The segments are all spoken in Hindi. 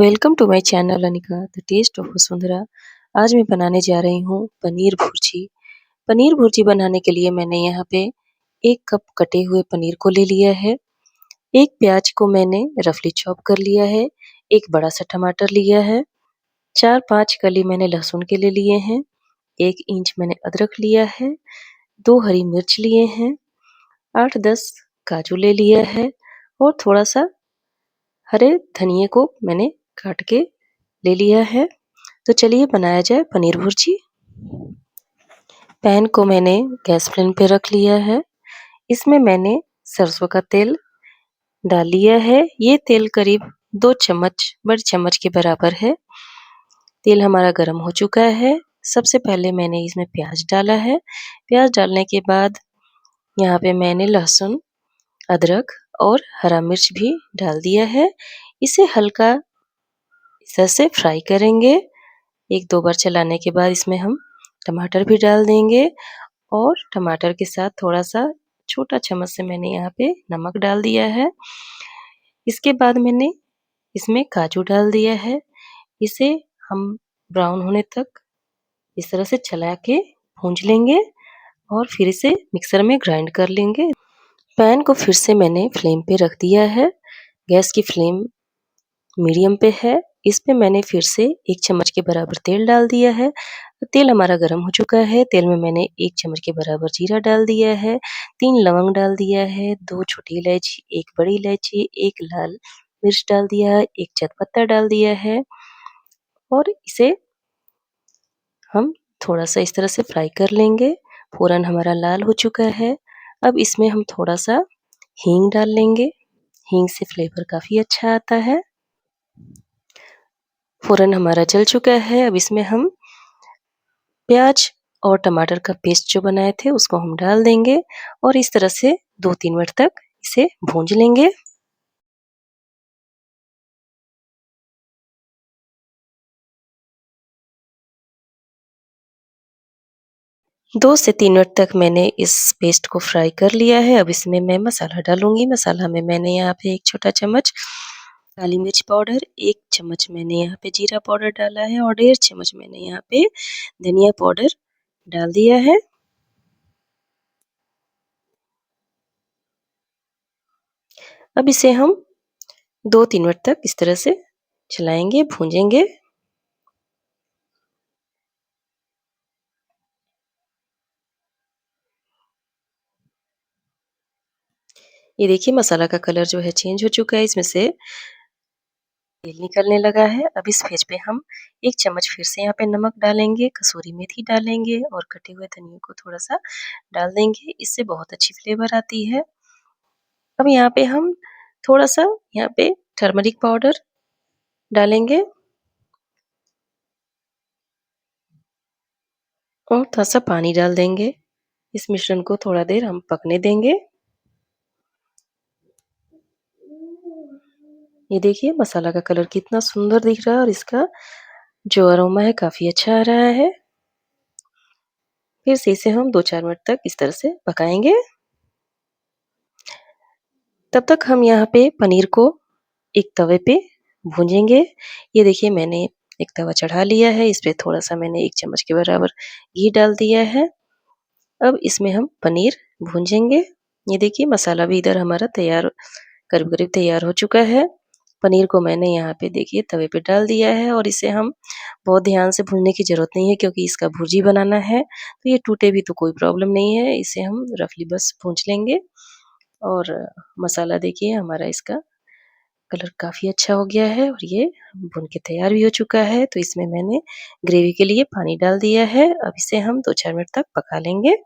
Welcome to my channel Anika the taste of Vasundhara. आज मैं बनाने जा रही हूँ पनीर भुर्जी। पनीर भुर्जी बनाने के लिए मैंने यहाँ पे 1 कप कटे हुए पनीर को ले लिया है। 1 प्याज को मैंने रफली चॉप कर लिया है। 1 बड़ा सा टमाटर लिया है। 4-5 कली मैंने लहसुन के ले लिए हैं। 1 इंच मैंने अदरक लिया है। 2 हरी मिर्च लिए हैं। 8-10 काजू ले लिया है और थोड़ा सा हरे धनिये को मैंने काट के ले लिया है। तो चलिए बनाया जाए पनीर भुर्जी। पैन को मैंने गैस फ्लेम पे रख लिया है। इसमें मैंने सरसों का तेल डाल लिया है। ये तेल करीब 2 चम्मच बड़े चम्मच के बराबर है। तेल हमारा गर्म हो चुका है। सबसे पहले मैंने इसमें प्याज डाला है। प्याज डालने के बाद यहाँ पे मैंने लहसुन, अदरक और हरा मिर्च भी डाल दिया है। इसे हल्का इस तरह से फ्राई करेंगे। 1-2 बार चलाने के बाद इसमें हम टमाटर भी डाल देंगे और टमाटर के साथ थोड़ा-सा छोटा चम्मच से मैंने यहाँ पे नमक डाल दिया है। इसके बाद मैंने इसमें काजू डाल दिया है। इसे हम ब्राउन होने तक इस तरह से चला के भूंज लेंगे और फिर इसे मिक्सर में ग्राइंड कर लेंगे। पैन को फिर से मैंने फ्लेम पे रख दिया है। गैस की फ्लेम मीडियम पे है। इस पे मैंने फिर से 1 चम्मच के बराबर तेल डाल दिया है। तेल हमारा गर्म हो चुका है। तेल में मैंने 1 चम्मच के बराबर जीरा डाल दिया है, 3 लवंग डाल दिया है, 2 छोटी इलायची, 1 बड़ी इलायची, 1 लाल मिर्च डाल दिया है, 1 तेजपत्ता डाल दिया है और इसे हम थोड़ा-सा इस तरह से फ्राई कर लेंगे। फ़ौरन हमारा लाल हो चुका है। अब इसमें हम थोड़ा-सा हींग डाल लेंगे। हींग से फ्लेवर काफ़ी अच्छा आता है। फ़ौरन हमारा जल चुका है। अब इसमें हम प्याज और टमाटर का पेस्ट जो बनाए थे उसको हम डाल देंगे और इस तरह से 2-3 मिनट तक इसे भूंज लेंगे। 2 से 3 मिनट तक मैंने इस पेस्ट को फ्राई कर लिया है। अब इसमें मैं मसाला डालूँगी। मसाला में मैंने यहाँ पे 1 छोटा चम्मच काली मिर्च पाउडर, 1 चम्मच मैंने यहाँ पे जीरा पाउडर डाला है और 1.5 चम्मच मैंने यहाँ पे धनिया पाउडर डाल दिया है। अब इसे हम 2-3 मिनट तक इस तरह से चलाएँगे, भूंजेंगे। ये देखिए मसाला का कलर जो है चेंज हो चुका है। इसमें से तेल निकलने लगा है। अब इस स्टेज पे हम 1 चम्मच फिर से यहाँ पे नमक डालेंगे, कसूरी मेथी डालेंगे और कटे हुए धनिये को थोड़ा-सा डाल देंगे। इससे बहुत अच्छी फ्लेवर आती है। अब यहाँ पे हम थोड़ा-सा यहाँ पे टर्मरिक पाउडर डालेंगे और थोड़ा-सा पानी डाल देंगे। इस मिश्रण को थोड़ा देर हम पकने देंगे। ये देखिए मसाला का कलर कितना सुंदर दिख रहा है और इसका जो अरोमा है काफ़ी अच्छा आ रहा है। फिर से इसे हम 2-4 मिनट तक इस तरह से पकाएँगे। तब तक हम यहाँ पे पनीर को एक तवे पे भूंजेंगे। ये देखिए मैंने एक तवा चढ़ा लिया है। इस पे थोड़ा-सा मैंने 1 चम्मच के बराबर घी डाल दिया है। अब इसमें हम पनीर भूंजेंगे। ये देखिए मसाला भी इधर हमारा तैयार करीब-करीब तैयार हो चुका है। पनीर को मैंने यहाँ पे देखिए तवे पे डाल दिया है और इसे हम बहुत ध्यान से भूनने की ज़रूरत नहीं है क्योंकि इसका भुर्जी बनाना है, तो ये टूटे भी तो कोई प्रॉब्लम नहीं है। इसे हम रफली बस भूँज लेंगे और मसाला देखिए हमारा इसका कलर काफ़ी अच्छा हो गया है और ये भुन के तैयार भी हो चुका है। तो इसमें मैंने ग्रेवी के लिए पानी डाल दिया है। अब इसे हम 2-4 मिनट तक पका लेंगे।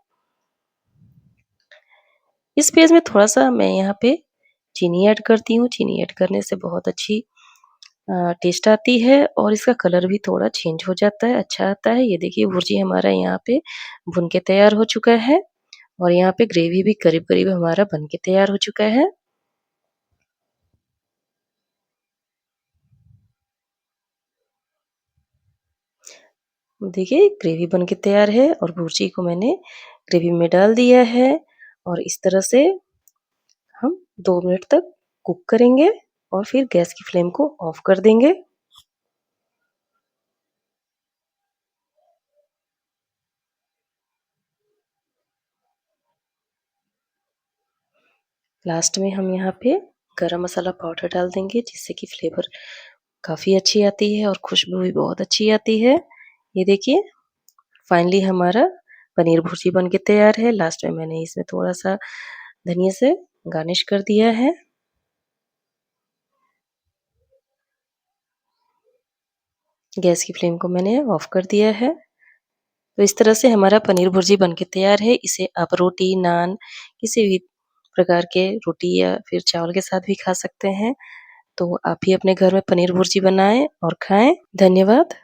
इस पेज में थोड़ा-सा मैं यहाँ पे चीनी ऐड करती हूँ। चीनी ऐड करने से बहुत अच्छी टेस्ट आती है और इसका कलर भी थोड़ा चेंज हो जाता है, अच्छा आता है। ये देखिए भुर्जी हमारा यहाँ पे भुन के तैयार हो चुका है और यहाँ पे ग्रेवी भी करीब-करीब हमारा बन के तैयार हो चुका है। देखिए ग्रेवी बन के तैयार है और भुर्जी को मैंने ग्रेवी में डाल दिया है और इस तरह से हम 2 मिनट तक कुक करेंगे और फिर गैस की फ्लेम को ऑफ कर देंगे। लास्ट में हम यहाँ पे गरम मसाला पाउडर डाल देंगे, जिससे कि फ्लेवर काफ़ी अच्छी आती है और खुशबू भी बहुत अच्छी आती है। ये देखिए, फाइनली हमारा पनीर भुर्जी बन के तैयार है। लास्ट में मैंने इसमें थोड़ा-सा धनिया से गार्निश कर दिया है। गैस की फ्लेम को मैंने ऑफ कर दिया है। तो इस तरह से हमारा पनीर भुर्जी बन के तैयार है। इसे आप रोटी, नान, किसी भी प्रकार के रोटी या फिर चावल के साथ भी खा सकते हैं। तो आप भी अपने घर में पनीर भुर्जी बनाएँ और खाएँ। धन्यवाद।